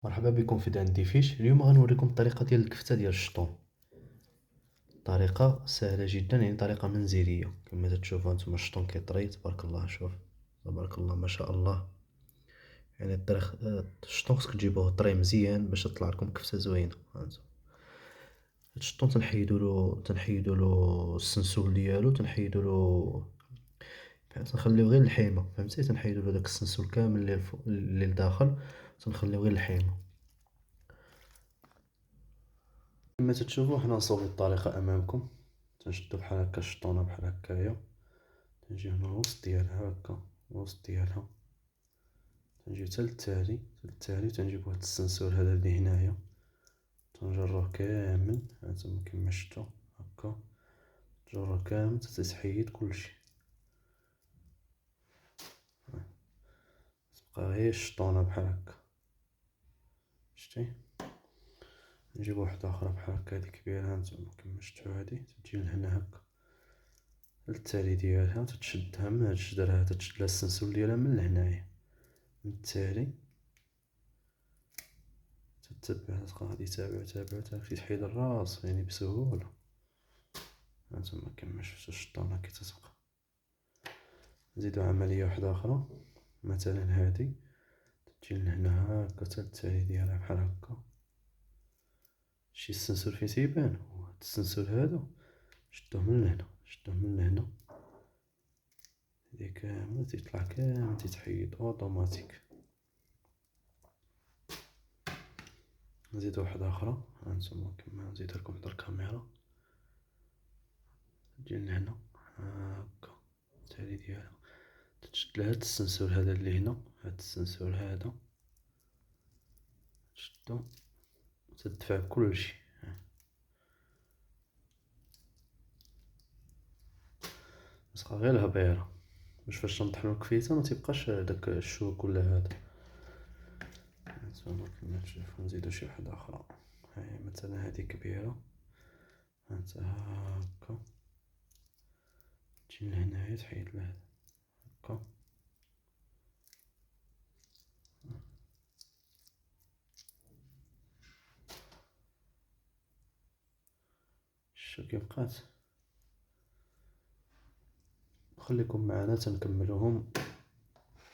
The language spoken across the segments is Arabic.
مرحبا بكم في عندي فيش. اليوم غنوريكم الطريقه ديال الكفته ديال الشطون. طريقه سهله جدا، يعني طريقه منزليه كما تشوفوا انتم. الشطون كيطري تبارك الله، شوف تبارك الله ما شاء الله. يعني الطريق الشطون خصك تجيبوه طري مزيان باش تطلع لكم كفته زوينه. هانتو الشطون تنحيدو له السنسول ديالو، تنخليو غير الحيمه، فهمتي؟ تنحيدو له داك السنسول كامل اللي الفوق اللي لداخل، تنخليو غير الحيمه. كما تشوفوا حنا نصوبوا الطريقه امامكم. تنشدو بحال هكا الشطونه بحال هكايا، تنجيو هنا الوسط ديالها هكا، الوسط ديالها تنجيو حتى للتالي تنجيبو هاد السنسور هذا اللي هنايا، تنجروه كامل هانتوما كما شفتوا هكا. تجروه كامل حتى تحيد كلشي، تبقى غير الشطونه بحال هكا. شتي؟ نجيبو وحده اخرى بحال هكا، هادي كبيره هانتوما كما شفتوا. هادي تجي لهنا هكا التالي ديالها، تتشدها من هاد الشجره هذا، تشد لها السنسول ديالها من لهنايا، من التالي تتبع، تبقى غادي تابع حتى تحيد الراس يعني بسهوله. هانتوما كما شفتوا الشطونه كي تتبقى. نزيدو عمليه واحده اخرى، مثلا هادي تجي لهنا هكا حتى التالي ديالها بحال هكا. شي السنسور فين تيبان، هاد السنسور هذا شدوه من لهنا، هادي كامل تيطلع كامل تيتحيد اوتوماتيك. نزيدو واحده اخرى هانتوما كما نزيد لكم حدا الكاميرا. تجي لهنا هكا التالي ديالها، تشد لها هاد السنسور هذا اللي هنا، هاد السنسور هذا تشدو تدفع كلشي. بصح غير الهبيره باش فاش تنطحنو الكفيته ما تيبقاش داك الشوك ولا هذا. هانتوما كما تشوفو نزيدو شي وحده اخرى. هاهي مثلا هادي كبيره، هانت هكا تجي لهنايا تحيد لهذا هكا. شتو كي بقات. خليكم معنا تنكملوهم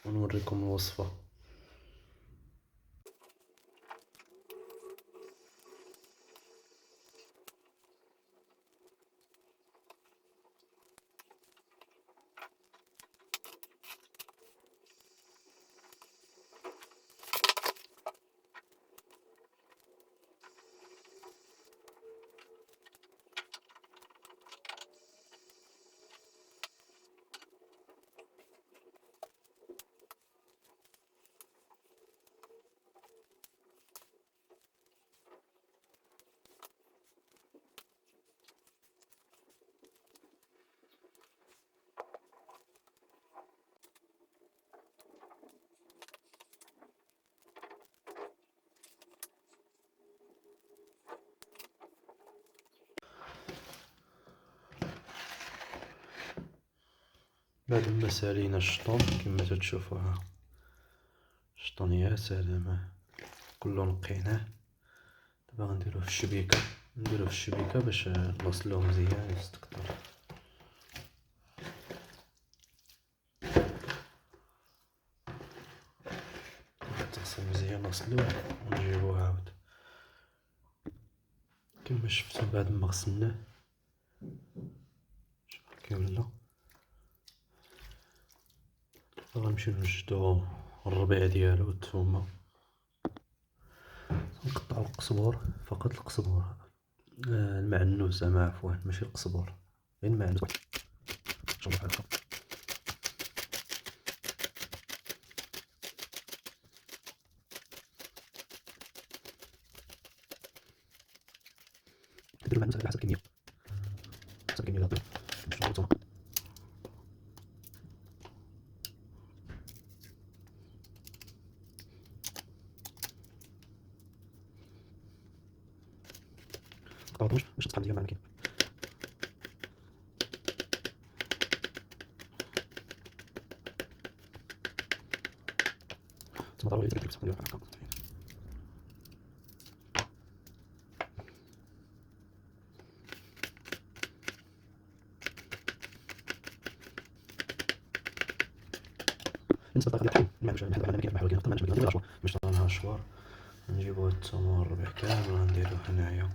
ونوريكم الوصفه. بعد ما سالينا الشطون كما تتشوفوها، الشطون يا سلام كله نقيناه. دابا غنديروه في الشبيكه، باش نغسلوه مزيان يستقطر. تغسل مزيان، نغسلوه ونجيبوه عاود كما شفتو. بعد ما غسلناه شوف كي ولا. غنمشيو نوجدو الربيع ديالو والثومه، نقطعو القزبور، فقط القزبور، المعنوس زعما، عفوا ماشي القزبور، غير المعنوس. شوف بحال هكا كديرو المعنوس على حسب الكميه، ديال البيض. شوفو نتوما مقطعوهمش باش تصحى مزيان مع الماكله. تما ضروري دير الكبسه ديالها هكا. بالنسبه للطريقه ديال التحمير بحال دابا ما كاينش المحور كاين الطماطم باش طلعنا الشوار. نجيبو الثوم والربيع كامل ونديروه هنايا.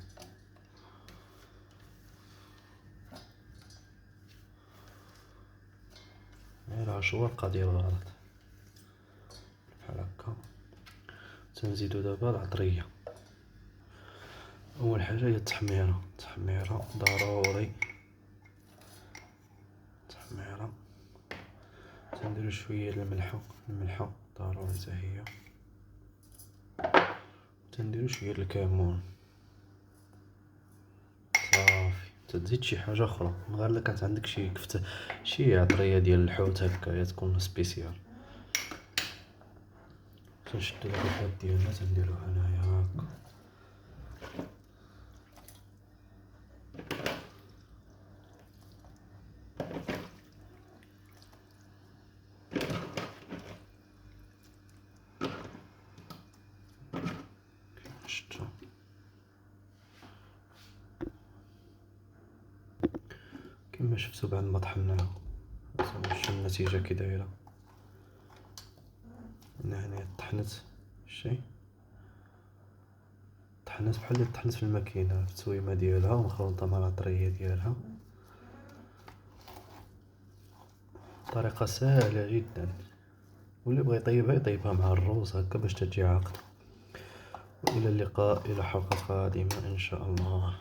غير عشوار قضيه الغرض بحال هكا. تنزيدو دابا العطريه. اول حاجه هي التحميره ضروري. تحميره تنديرو شويه الملحه ضروري حتى هي. تنديرو شويه الكمون صافي. تزيد شي حاجه اخرى غير الا كانت عندك شي كفته شي عطريه ديال الحوت هكايا تكون سبيسيال. تنشدو داك الحوت ديالنا تنديروه هنايا هاكا. شتو كما شفتو بعد ما طحناها شتو النتيجه كي دايره. هنا طحنت شتي طحنت بحال اللي طحنت في الماكينه في التويمه ديالها ومخلطه مع العطريه ديالها. طريقه سهله جدا واللي بغى يطيبها يطيبها مع الروز هكا باش تجي عاقده. والى اللقاء الى حلقه قادمه ان شاء الله.